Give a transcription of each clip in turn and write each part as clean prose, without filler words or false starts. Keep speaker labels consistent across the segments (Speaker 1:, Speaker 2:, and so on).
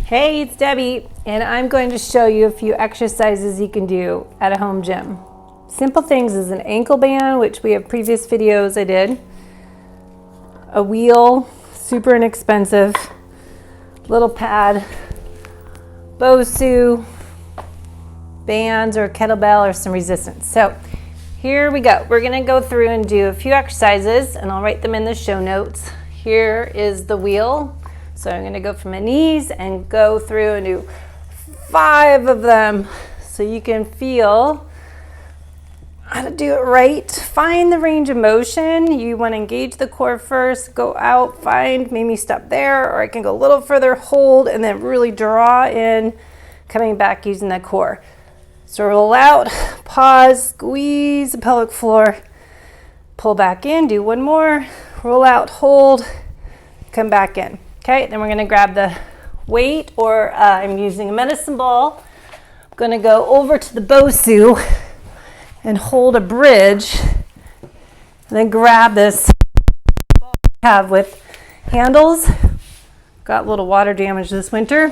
Speaker 1: Hey, it's Debbie, and I'm going to show you a few exercises you can do at a home gym. Simple things is an ankle band, which we have previous videos I did, a wheel, super inexpensive, little pad, BOSU, bands or kettlebell or some resistance. So here we go. We're going to go through and do a few exercises, and I'll write them in the show notes. Here is the wheel. So I'm going to go from my knees and go through and do 5 of them so you can feel how to do it right. Find the range of motion. You want to engage the core first, go out, find, maybe stop there, or I can go a little further, hold, and then really draw in, coming back using the core. So roll out, pause, squeeze the pelvic floor, pull back in, do one more, roll out, hold, come back in. Okay, then we're going to grab the weight, or I'm using a medicine ball. I'm going to go over to the BOSU and hold a bridge, and then grab this ball I have with handles. Got a little water damage this winter.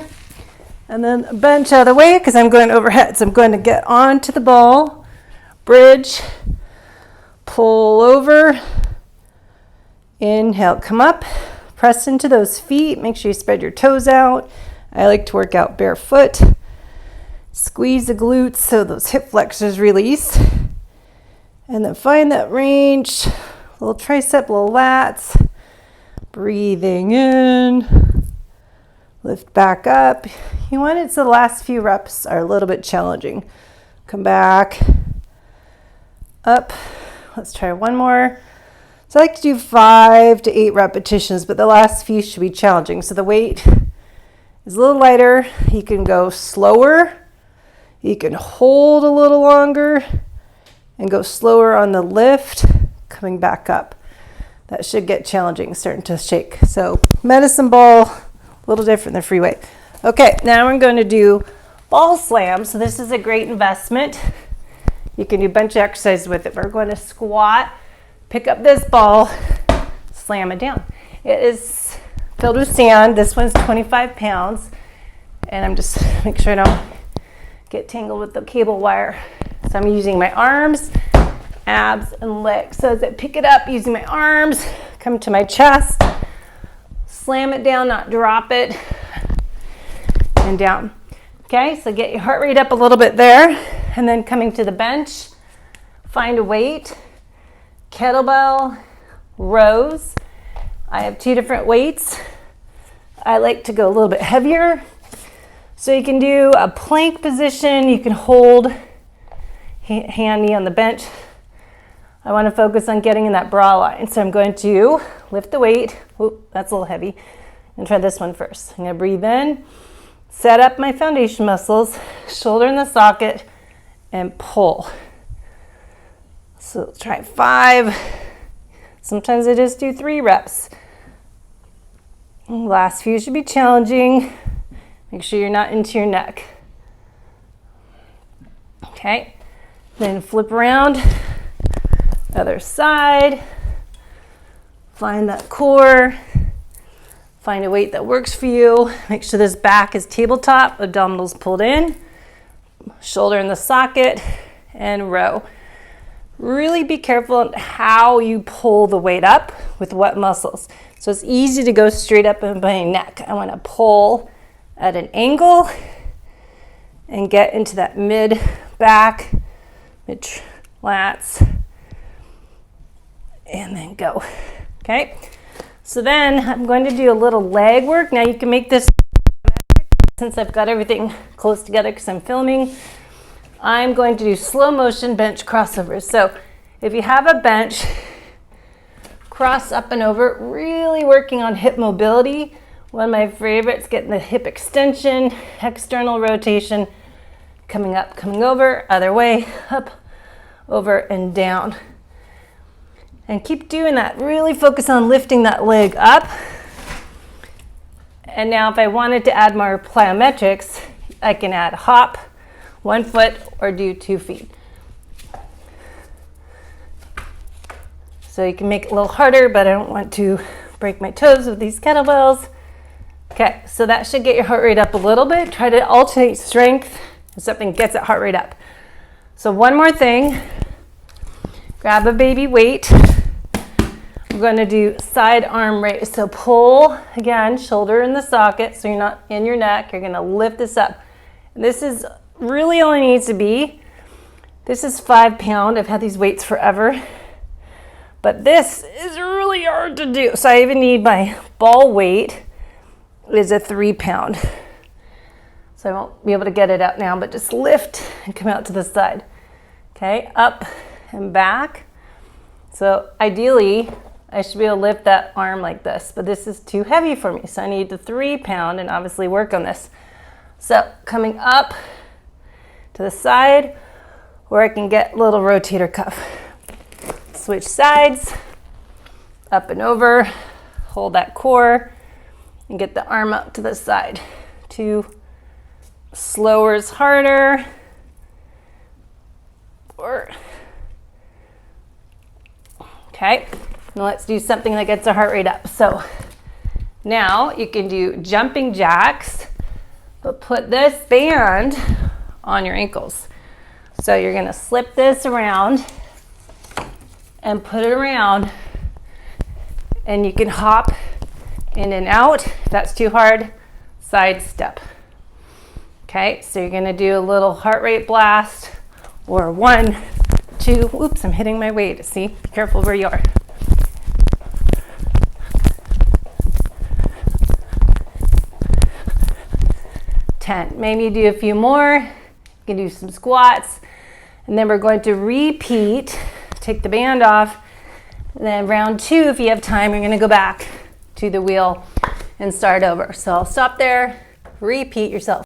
Speaker 1: And then a bench out of the way because I'm going overhead. So I'm going to get onto the ball, bridge, pull over, inhale, come up. Press into those feet. Make sure you spread your toes out. I like to work out barefoot. Squeeze the glutes so those hip flexors release. And then find that range. Little tricep, little lats. Breathing in. Lift back up. You want it so the last few reps are a little bit challenging. Come back. Up. Let's try one more. So I like to do 5 to 8 repetitions, but the last few should be challenging. So the weight is a little lighter. You can go slower. You can hold a little longer and go slower on the lift, coming back up. That should get challenging, starting to shake. So medicine ball, a little different than free weight. Okay, now we're going to do ball slam. So this is a great investment. You can do a bunch of exercises with it. We're going to squat. Pick up this ball, slam it down. It is filled with sand. This one's 25 pounds. And I'm just make sure I don't get tangled with the cable wire. So I'm using my arms, abs, and legs. So as I pick it up, using my arms, come to my chest, slam it down, not drop it, and down. Okay, so get your heart rate up a little bit there. And then coming to the bench, find a weight. Kettlebell, rows. I have 2 different weights. I like to go a little bit heavier. So you can do a plank position. You can hold hand, knee on the bench. I want to focus on getting in that bra line. So I'm going to lift the weight. Oop, that's a little heavy. I'm going to try this one first. I'm going to breathe in, set up my foundation muscles, shoulder in the socket, and pull. So let's try 5. Sometimes I just do 3 reps. Last few should be challenging. Make sure you're not into your neck. Okay, then flip around, other side. Find that core. Find a weight that works for you. Make sure this back is tabletop, abdominals pulled in, shoulder in the socket, and row. Really be careful how you pull the weight up with what muscles. So it's easy to go straight up in my neck. I want to pull at an angle and get into that mid back, mid lats, and then go. Okay, so then I'm going to do a little leg work. Now you can make this, since I've got everything close together because I'm filming, I'm going to do slow motion bench crossovers. So if you have a bench, cross up and over, really working on hip mobility. One of my favorites, getting the hip extension, external rotation, coming up, coming over, other way, up, over, and down. And keep doing that. Really focus on lifting that leg up. And now if I wanted to add more plyometrics, I can add hop, 1 foot, or do 2 feet. So you can make it a little harder, but I don't want to break my toes with these kettlebells. Okay, so that should get your heart rate up a little bit. Try to alternate strength if something gets that heart rate up. So one more thing, grab a baby weight. We're going to do side arm raise. So pull, again, shoulder in the socket so you're not in your neck. You're going to lift this up. And this is really all it needs to be. This is 5 pound. I've had these weights forever. But this is really hard to do. So I even need my ball weight is a 3 pound. So I won't be able to get it out now, but just lift and come out to the side. Okay, up and back. So ideally, I should be able to lift that arm like this, but this is too heavy for me. So I need the 3 pound and obviously work on this. So coming up to the side where I can get a little rotator cuff. Switch sides, up and over, hold that core and get the arm up to the side. 2, slower is harder. 4. Okay. Now let's do something that gets our heart rate up. So now you can do jumping jacks, but put this band on your ankles. So you're going to slip this around and put it around, and you can hop in and out. If that's too hard, side step. Okay, so you're going to do a little heart rate blast, or 1, 2, oops, I'm hitting my weight. See, be careful where you are. 10. Maybe do a few more. You can do some squats. And then we're going to repeat. Take the band off. And then round 2, if you have time, you're going to go back to the wheel and start over. So I'll stop there. Repeat yourself.